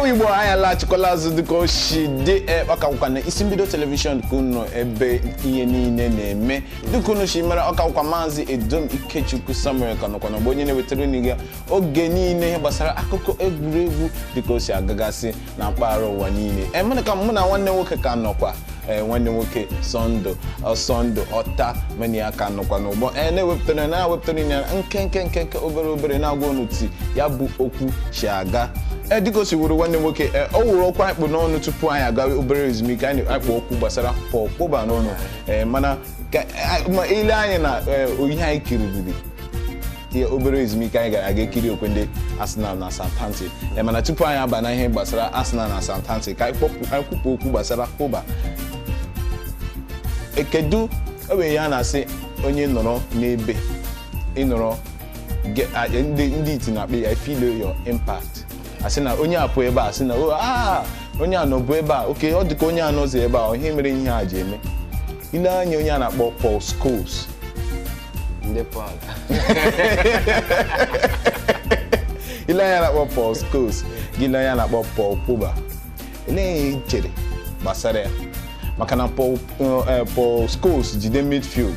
Igbo anya lachikola azụ dịka oshi dị ọkawụkwa na isi mbido telivishọn kuno ebe ihe niile na-eme dịka unu shi mere ọkawụkwa Maazị Edom Ikechukwu Samuel kanọkwa na onye na-ewetara unu oge niile ihe gbasara akụkọ egwuregwu dịka o si agagasị na mpaghara ụwa niile. Mana ka mụ na nwanne nwoke ka nọkwa nwanne nwoke Sọndụ Ọta meni aka nọkwa n'ụgbọ na-ewepụtara ya nke obere na-agwa unu ti ya bụ okwu shi aga dịka o si wuru nwanne nwoke o wuru okwu akpụ n'ọnụ tupu anyị agawa obere ezumike anyị akpụ okwu gbasara Paul Pogba n'ọnụ mana ile anyị na ihe anyị kiriri ihe obere ezumike anyị aga ekiri okwe ndị Arsenal na Southampton mana tupu anyị aba na ihe gbasara Arsenal na Southampton ka anyị kwupụ okwu gbasara Pogba. Kedu ebe ya na-asị onye nọrọ n'ebe ịnọrọ ndị iti na-akpọ ya feel your impact asị na onye apụ ebe a asị na onye a nọbụ ebe a oke ọ dịka onye a nọzi ebe a ihe mere ihe a ji eme ile anya onye a na-akpọ Paul Scholes ile anya na-akpọ Paul Scholes gị ile anya na-akpọ Paul Pogba ele chere gbasara ya maka na Paul Scholes jide midfield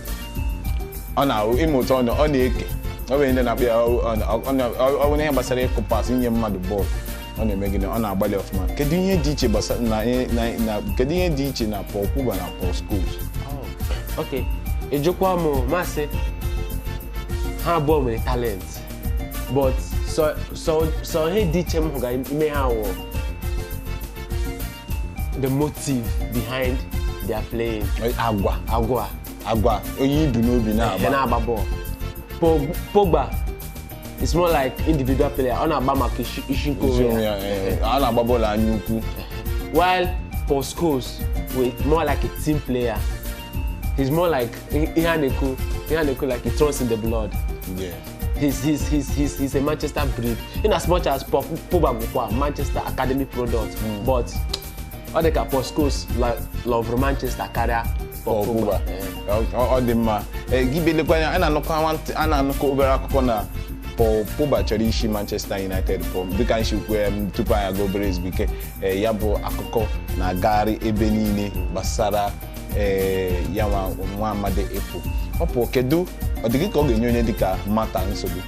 ọ na-ime ụtọ ọ na-eke ọ bụ ndị na-akpọ ya ọ bụ ihe gbasara ịkụ pas inye mmadụ bọọlụ ọ na-eme gịnị ọ na-agbalị ọfụma. Kedu ihe dị iche gbasara kedu ihe dị iche na Paul Pogba na Paul Scholes? Okay, ejikwa m masị ha abụọ nwere talent but so ihe dị iche m hụga ime ha wụ the motive behind their playing. Agwa onye ibu n'obi na-agba bọọlụ. Pogba is more like individual player. Ọ na-agba maka isi nke onwe ya. Ọ na-agba bọọlụ anya ukwu. While Paul Scholes is more like a team player. He's more like ihe a na-ekwu like he throws in the blood. Yeah. He's a Manchester breed. In as much as Pogba bụkwa Manchester Academy product, but ọ dị ka Paul Scholes love Manchester karịa Paul Pogba. Ọ dị mma. Gị belekwa a na-anụkọ obere akụkọ na Paul Pogba chọrọ isi Manchester United dịka nshikwe tupu anyị aga obere ezumike ya bụ akụkọ na-agagharị ebe niile gbasara ya nwa amadi ịpụ. Ọ pụ kedu ọ dịghị ka ọ ga-enye onye dịka Mata nsogbu?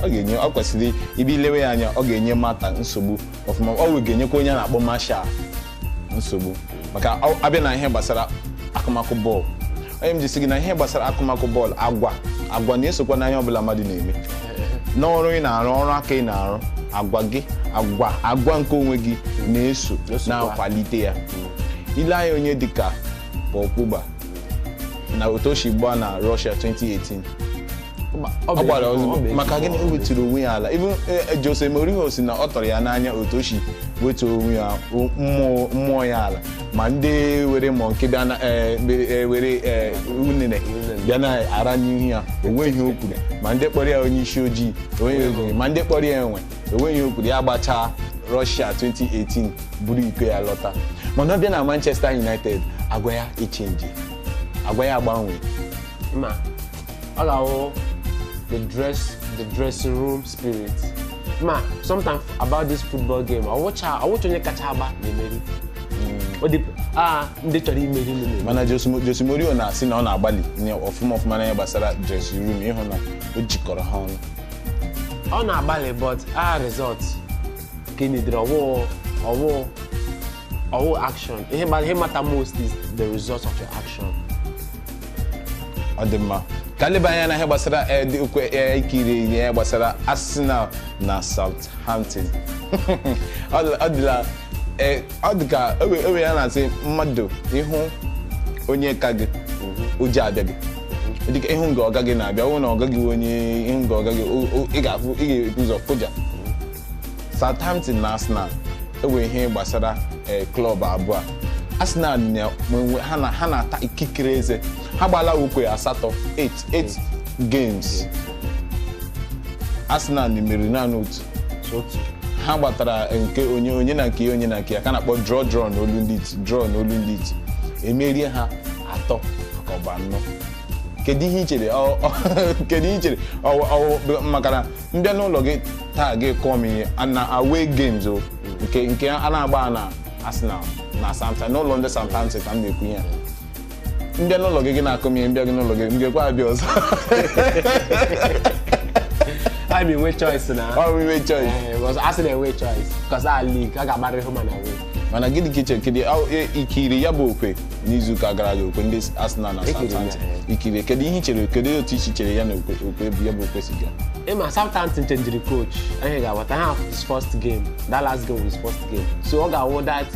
Ọ kwesịrị ibe ilewe ya anya ọ ga-enye Mata nsogbu ọfụma ọ ga-enyekwa onye a na-akpọ Martial nsogbu maka abịa na ihe gbasara akụmakụ bọọlụ. Onye m jisi gị na ihe gbasara akụmakụ bọọlụ agwa na-esokwa n'anya ọbụla mmadụ na-eme n'ọrụ ị na-arụ ọrụ aka ị na-arụ agwa nke onwe gị na-eso na-akwalite ya. Ile anya onye dịka Paul Pogba na otoshi gbaa na Russia 2018 ọ gbara ọzọ maka gịnị o weturu onwe ya ala. Even Jose Mourinho si na ọ tọrọ ya n'anya otoshi wetuo onwe ya mmụọ ya ala ma ndị were ma nke bịa were unene bịa na-ara n'ihu ya onweghị o kwuru ma ndị kpọrọ ya onye isi ojii ma ndị kpọrọ ya enwe onweghị o kwuru ya gbachaa Russia 2018 buru iko ya lọta. Mana ọ bịa na Manchester United agwa ya ichenji agwa ya agbanwe ma ọ ga-awụ the dressing room spirit. Ma sometimes about this football game I watch onye kacha agba na-emeri ndị chọrọ imeri n'emeri. Mana Jose Mourinho na-asị na ọ na-agbalị ọfụma na ya gbasara dressing room ịhụ na o jikọrọ ha ọnụ. Ọ na-agbalị but result ka enidere ọwụ action. Ihe matter most is the result of your action. Ọ dị mma ka leba anya na ihe gbasara ikiri ihe gbasara Arsenal na Southampton. Ọ dị ka ewe ya na-asị mmadụ ịhụ onye ka gị oji abịa gị dịka ịhụ nga ọga gị na-abịa ọ na ọga gị onye ịhụ nga ọga gị ị ga-afụ ụzọ kụja. Southampton na Arsenal ewe ihe gbasara klọb abụọ. Arsenal ha na-ata ikikere eze ha gbala ukwe 8 games. Arsenal meriri naanị otu ha gbatara nke onye na nke onye na nke ya ka na-akpọ draw n'olu ndị iti emerie ha 3 ka ọ bụ 4. Kedu ihe i chere maka na mbịa n'ụlọ gị taa gị kọọ m ihe na away games nke a na-agba na Arsenal na Southampton n'ụlọ ndị Southampton ka m na-ekwu ya ndị n'ụlọ gị na-akụ m ihe mbịa gị n'ụlọ gị m ga-ekwe abịa ọzọ I mean, we choice now. Oh, we make choice. Because Arsenal we choice. Because our league, I got married home and away. Mana gịnị ka ichere ikiri ya bụ okwe n'izu ụka gara aga okwe ndị Arsenal na Southampton ikiri kedu ihe ichere kedu otu iche chere ya na okwe ya bụ okwe si gaa Emma Southampton changed the coach. I got what I have his first game. That last game was his first game. So I got that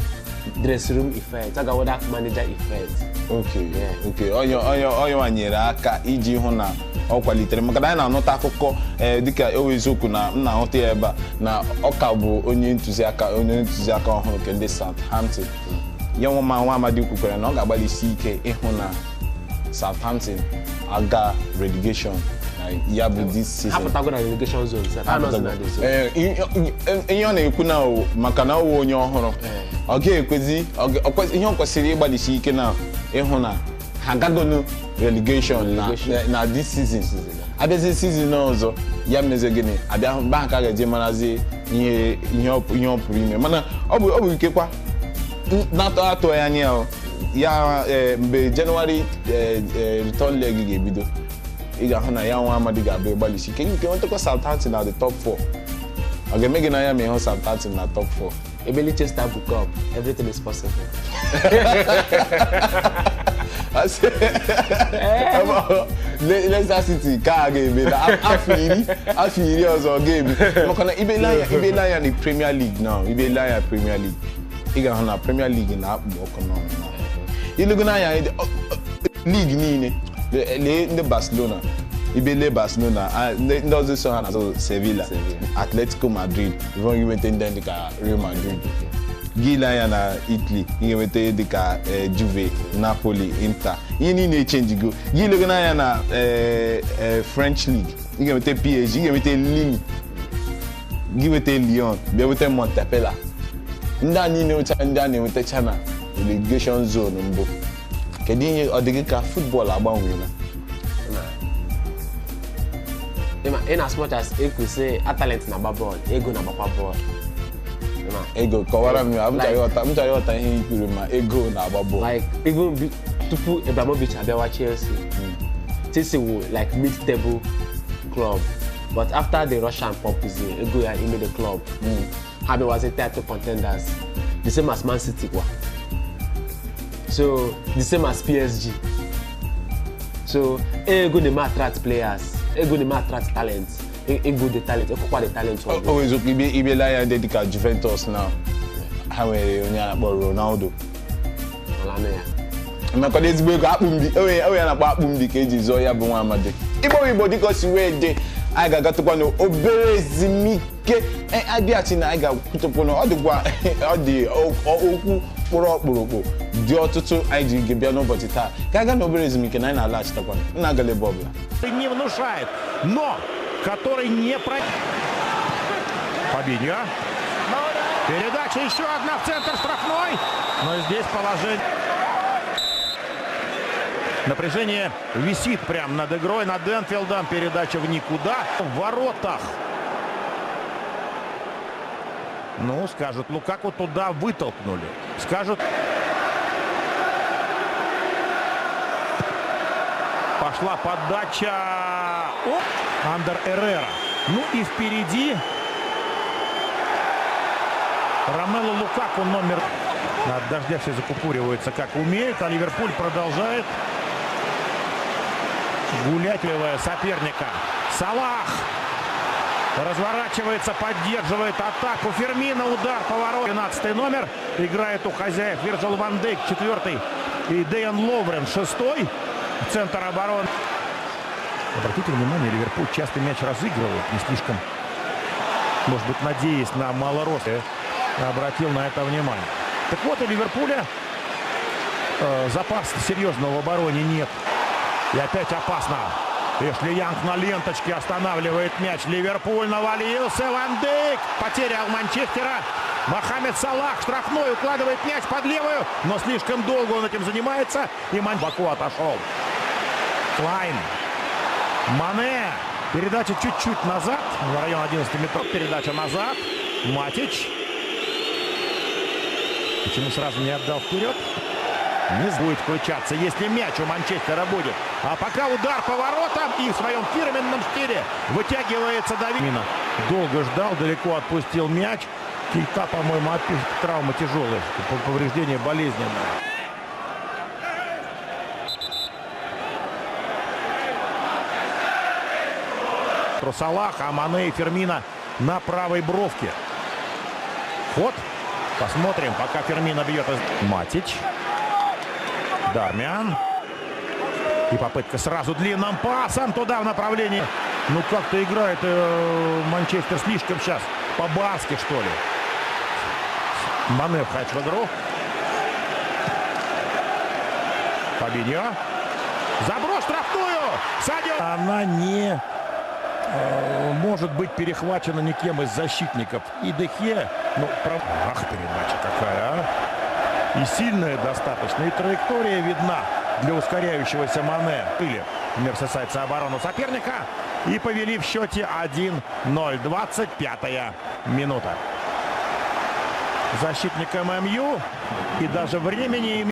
dressing room effect. I got that manager effect. Okay, yeah. Okay. Onye wanyere aka iji hụ na ọ kwalitere maka na anyị na-anụta akụkọ dịka eweziokwu na m na-ahụta ya ebe a na ọ ka bụ onye ntụziaka ọhụrụ nke ndị Southampton ya nwa amadi kwukwara na ọ ga-agbalịsi ike ịhụ na Southampton aga relegation na ya bụ this season hapụtago na relegation zone ihe ọ na-ekwu na maka na ọ wụ onye ọhụrụ ọ ga-ekwezi ihe ọ kwesịrị ịgbalịsi ike na ịhụ na ha agagonu relegation na this season abịazi season ọzọ ya meze gịnị abịa mgbe ha ka ga-eje marazi ihe ọ pụrụ ime mana ọ bụ ikekwa na-atụ anya ya mgbe January return leg ga-ebido ị ga-ahụ na ya nwa amadi ga-abịa ịgbalịsi ike nke nwetakwa Southampton na the top 4 ọ ga-eme gị n'anya ma ịhụ Southampton na top 4 ebe Leicester book up everything is possible Leicester City ka ga-eme na afọ iri ọzọ ga-ebi maka na ibele anya na Premier League now ibele anya Premier League ị ga-ahụ na Premier League na-akpụ ọkụ n'ọnụ ilugo n'anya league niile lee ndị Barcelona ibele Barcelona ndị ọzọ so ha na Sevilla Atletico Madrid even iwete ndị dịka Real Madrid gila anya na Italy ihe nweta dịka Juve Napoli Inter ihe niile echenjigo gilego n'anya na French League ị ga-enweta PSG ị ga-enweta Lille gị nweta Lyon bịa nweta Montpellier ndị a niile ndị a na-enwetacha na relegation zone mbụ kedu ihe ọ dịghị ka football agbanweela in as much as e could say a talent na ball ego na gbakwa ball ego kọwara m ya m chọrọ ịghọta ihe ikwuru ma ego na agba ball like even tupu Ibrahimovic abịawa Chelsea were like mid-table club but after the Russian populism ego ya ime the club ha was a title contenders the same as Man City so the same as PSG so ego dey attract players ego dey attract talent ego the talent ekokwa the talent always ibe la ya dịka Juventus now ha nwere onye a na-akpọ Ronaldo maka ezigbo ego akpụmdi o ya na-akpọ akpụmdi ka eji zụọ ya bụ nwa amadi Igbo dịka o si wee dị anyị ga-agatụkwa n'obere ezumike abịachi na anyị ga-akwụtụpụ na ọ dị okwu kpụrụ ọkpụrụkpụ dị ọtụtụ anyị ji bịa n'ụbọchị taa ka anyị gaa n'obere ezumike na anyị na-alaghachitakwa nna agala ebe ọbụla не внушает, но который не про... Фабиньо. Передача еще одна в центр штрафной. Но здесь положение... Напряжение висит прямо над игрой, над Энфилдом. Передача в никуда. В воротах. Ну, скажут, Лукаку туда вытолкнули. Скажут... Пошла подача. Андер Эррера. Ну и впереди Ромело Лукаку номер... От дождя все закупориваются как умеют, а Ливерпуль продолжает гулять, соперника. Салах разворачивается, поддерживает атаку. Фермино, удар, поворот. 12 номер играет у хозяев Вирджил ван Дейк, 4-й. И Дэйан Ловрен, 6-й. Центр обороны. Обратите внимание, Ливерпуль часто мяч разыгрывает, не слишком, может быть, надеясь на малорост, обратил на это внимание. Так вот, у Ливерпуля запаса серьезного в обороне нет. И опять опасно. Эшли Янг на ленточке останавливает мяч. Ливерпуль навалился. Ван Дейк. Потеря у Манчестера. Мохаммед Салах штрафной укладывает мяч под левую. Но слишком долго он этим занимается. И Баку отошел. Клайн. Мане. Передача чуть-чуть назад. В район 11 метров. Передача назад. Матич. Почему сразу не отдал вперед? Не будет включаться, если мяч у Манчестера будет. А пока удар по воротам и в своем фирменном стиле вытягивается Давид. Долго ждал, далеко отпустил мяч. Кейта, по-моему, травма тяжелая, повреждение болезненное. Салах, а Мане и Фермино на правой бровке. Ход. Посмотрим, пока Фермино бьет. Матич. Дармиан. И попытка сразу длинным пасом туда в направлении. Ну как-то играет Манчестер слишком сейчас по-барски, что ли. Мане входит в игру. Фабиньо. Заброс штрафную. Садио. Она не может быть перехвачена никем из защитников. И Дехе. Ну, ах, передача какая, а. И сильная достаточно. И траектория видна для ускоряющегося Мане. Или мерсисайдцы оборону соперника. И повели в счете 1-0. 25-я минута. Защитник ММЮ. И даже времени